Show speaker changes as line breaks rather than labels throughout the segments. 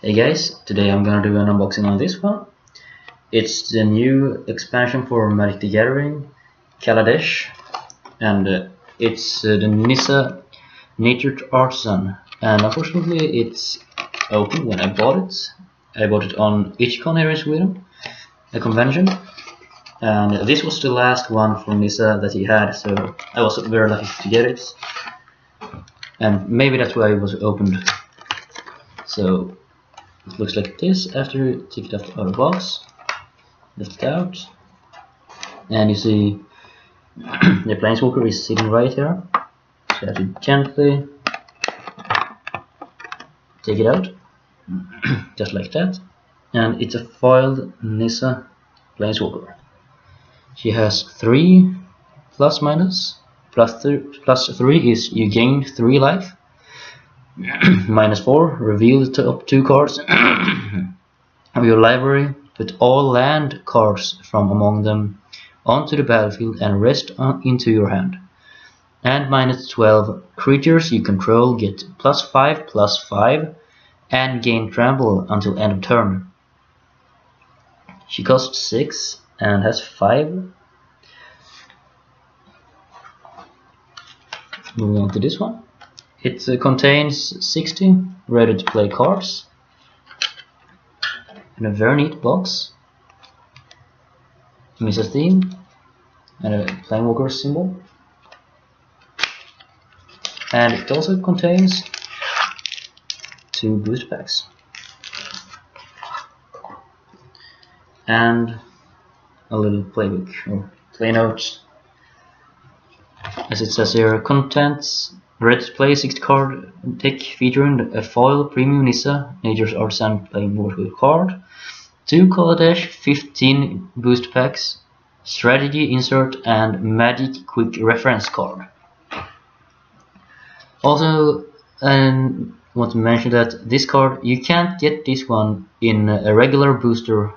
Hey guys, today I'm gonna do an unboxing on this one. It's the new expansion for Magic the Gathering, Kaladesh, and it's the Nissa Natured Artisan. And unfortunately, it's open when I bought it. I bought it on IchCon here in Sweden, a convention, and this was the last one from Nissa that he had, so I was very lucky to get it. And maybe that's why it was opened. So it looks like this after you take it out of the box, lift it out, and you see the Plainswalker is sitting right here. So you have to gently take it out, just like that. And it's a foiled Nissa Plainswalker. She has 3 plus minus. Plus 3 is you gain 3 life. -4, reveal the top 2 cards of your library, put all land cards from among them onto the battlefield and rest into your hand. And -12, creatures you control get +5/+5 and gain trample until end of turn. She costs 6 and has 5. Moving on to this one. It contains 60 ready to play cards in a very neat box. Nissa theme and a Plainswalker symbol. And it also contains 2 booster packs and a little playbook or play notes. As it says here, contents: ready to play 6 card deck featuring a foil premium Nissa Nature's Artisan Plainswalker card, 2 Kaladesh, 15 boost packs, strategy insert, and magic quick reference card. Also, I want to mention that this card, you can't get this one in a regular booster.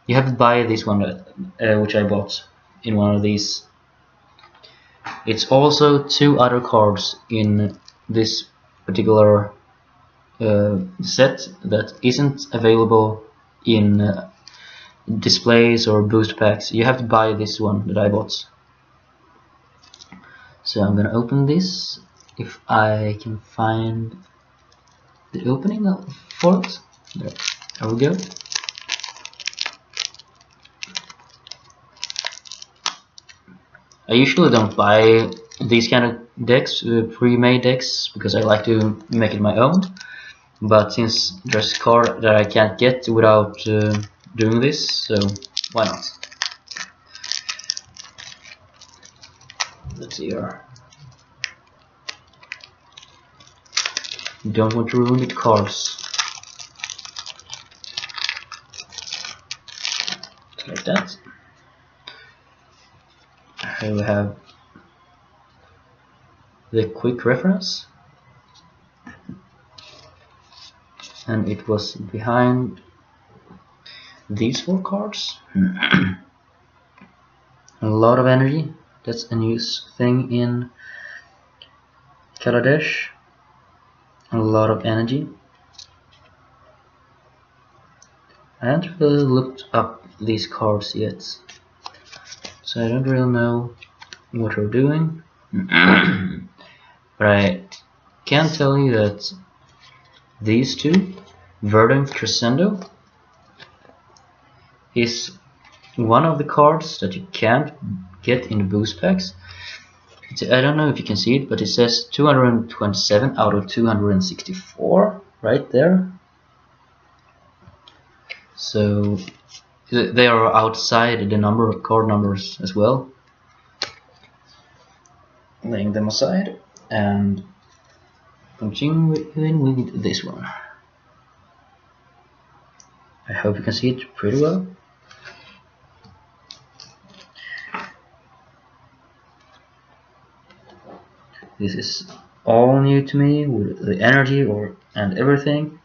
You have to buy this one, which I bought in one of these. It's also 2 other cards in this particular set that isn't available in displays or boost packs. You have to buy this one that I bought. So I'm gonna open this if I can find the opening for it. There we go. I usually don't buy these kind of decks, pre-made decks, because I like to make it my own. But since there's a card that I can't get without doing this, so why not? Let's see here. Don't want to ruin the cards. Like that. Here we have the quick reference, and it was behind these 4 cards. A lot of energy. That's a new thing in Kaladesh. A lot of energy. I haven't really looked up these cards yet, so I don't really know what they're doing. But I can tell you that these 2, Verdant Crescendo, is one of the cards that you can't get in the boost packs. I don't know if you can see it, but it says 227 out of 264 right there. So they are outside the number of card numbers as well. Laying them aside and continuing with this one. I hope you can see it pretty well. This is all new to me with the energy and everything.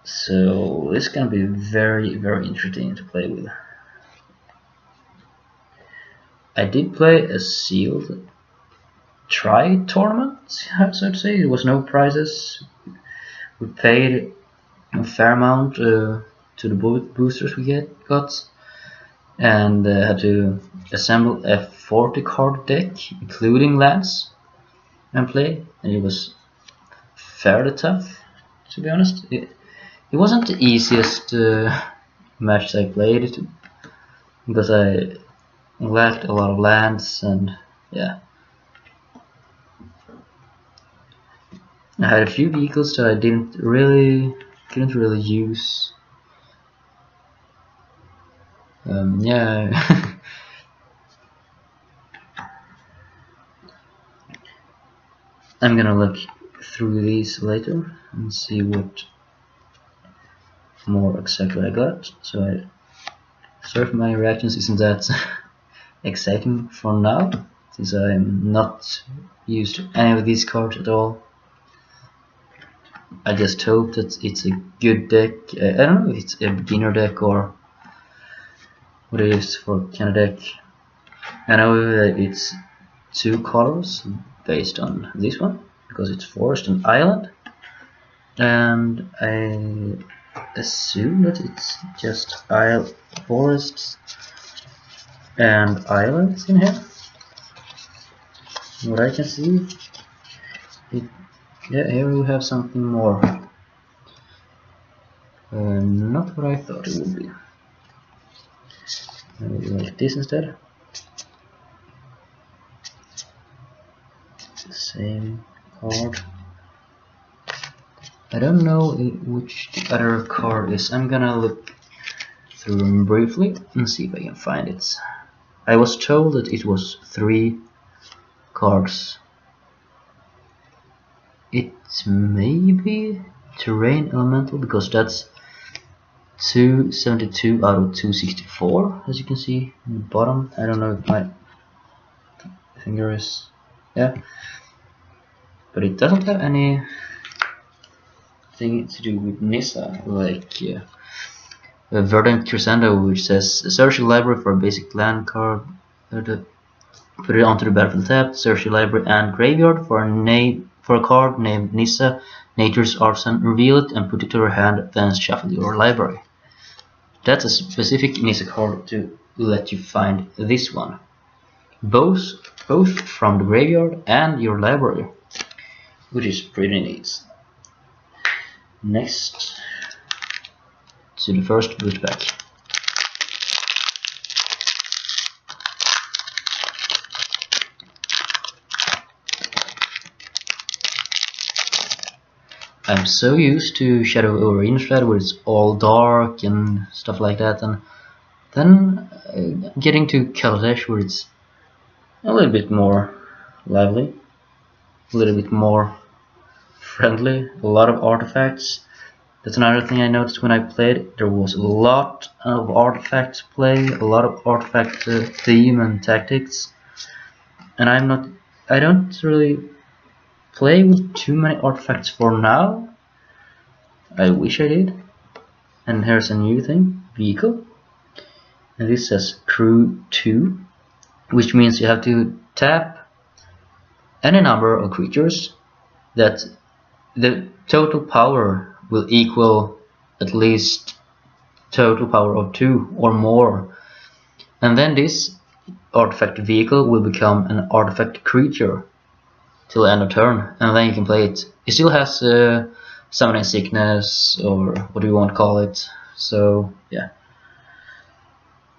So this can be very, very interesting to play with. I did play a sealed try tournament, so to say. There was no prizes we paid a fair amount to the boosters we got, and had to assemble a 40 card deck, including lands, and play, and it was fairly tough, to be honest. It wasn't the easiest match I played, because I lacked a lot of lands, and yeah. I had a few vehicles that I couldn't really use. Yeah. I'm gonna look through these later and see what more exactly I got. So sorry if my reactions isn't that exciting for now, since I'm not used to any of these cards at all. I just hope that it's a good deck. I don't know if it's a beginner deck or what it is for kind of deck. I know that it's 2 colors based on this one, because it's forest and island, and I assume that it's just forests and islands in here. What I can see, yeah, here we have something more. Not what I thought it would be. Maybe like this instead. The same card. I don't know which the other card is. I'm gonna look through them briefly and see if I can find it. I was told that it was 3 cards. It may be terrain elemental, because that's 272 out of 264, as you can see in the bottom. I don't know if my finger is, yeah, but it doesn't have any thing to do with Nissa, like Verdant Crescendo, which says search your library for a basic land card, put it onto the battlefield tab, search your library and graveyard for a card named Nissa, Nature's Artisan, reveal it and put it to your hand, then shuffle your library. That's a specific Nissa card to let you find this one, both from the graveyard and your library, which is pretty neat. Next to the first boot pack. I'm so used to Shadow over Innistrad, where it's all dark and stuff like that, and then getting to Kaladesh, where it's a little bit more lively, a little bit more friendly, a lot of artifacts. That's another thing I noticed when I played. There was a lot of artifacts play, a lot of artifact theme and tactics, and I don't really play with too many artifacts for now. I wish I did. And here's a new thing, vehicle, and this says crew 2, which means you have to tap any number of creatures that the total power will equal at least total power of 2 or more, and then this artifact vehicle will become an artifact creature till end of turn, and then you can play it. It still has summoning sickness, or what do you want to call it, so yeah.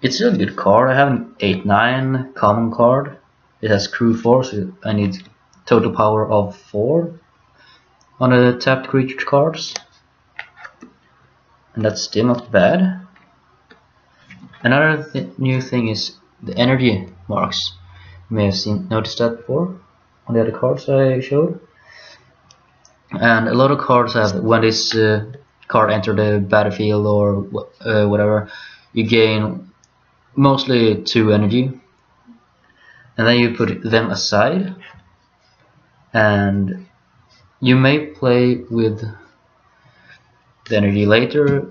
It's a good card. I have an 8/9 common card. It has crew 4, so I need total power of 4 on the tapped creature cards, and that's still not bad. Another new thing is the energy marks. You may have noticed that before on the other cards I showed. And a lot of cards have, when this card enters the battlefield or whatever, you gain mostly 2 energy, and then you put them aside, and you may play with the energy later,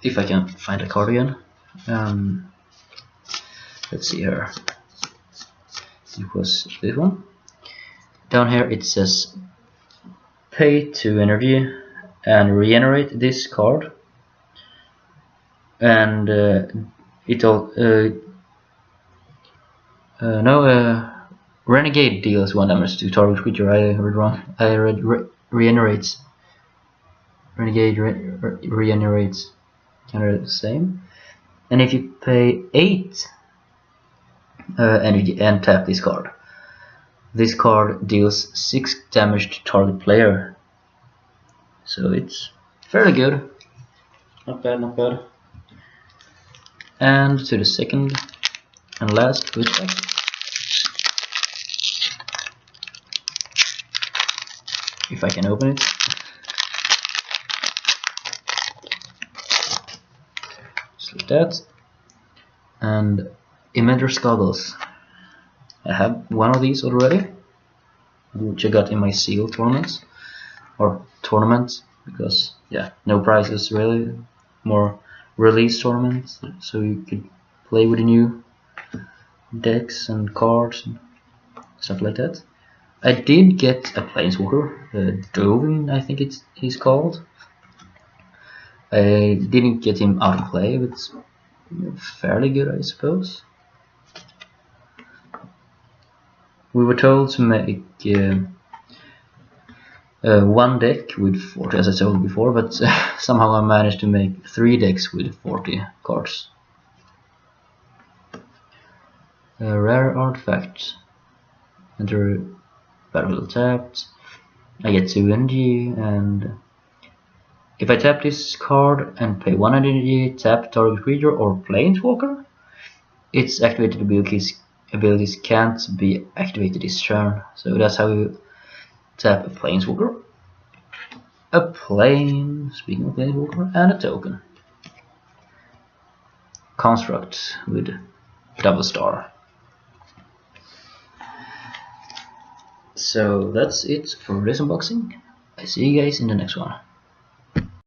if I can find a card again. Let's see here. It was this one. Down here it says pay 2 energy, and regenerate this card, and Renegade deals 1 damage to target creature. I read wrong. I read regenerates. Renegade regenerates, kind of the same. And if you pay 8 energy and tap this card deals 6 damage to target player. So it's fairly good. Not bad, not bad. And to the second and last quick deck. If I can open it. Just like that. And Immender's Goggles. I have one of these already, which I got in my seal tournaments, because yeah, no prizes really, more release tournaments, so you could play with the new decks and cards and stuff like that. I did get a Plainswalker, Dovin I think he's called. I didn't get him out of play, but it's fairly good, I suppose. We were told to make one deck with 40, as I told before, but somehow I managed to make 3 decks with 40 cards. Rare artifact. Enter battlefield tapped. I get 2 energy, and if I tap this card and pay 1 energy, tap target creature or Plainswalker, its activated abilities can't be activated this turn. So that's how you tap a Plainswalker, speaking of Plainswalker, and a token. Construct with double star. So that's it for this unboxing. I see you guys in the next one.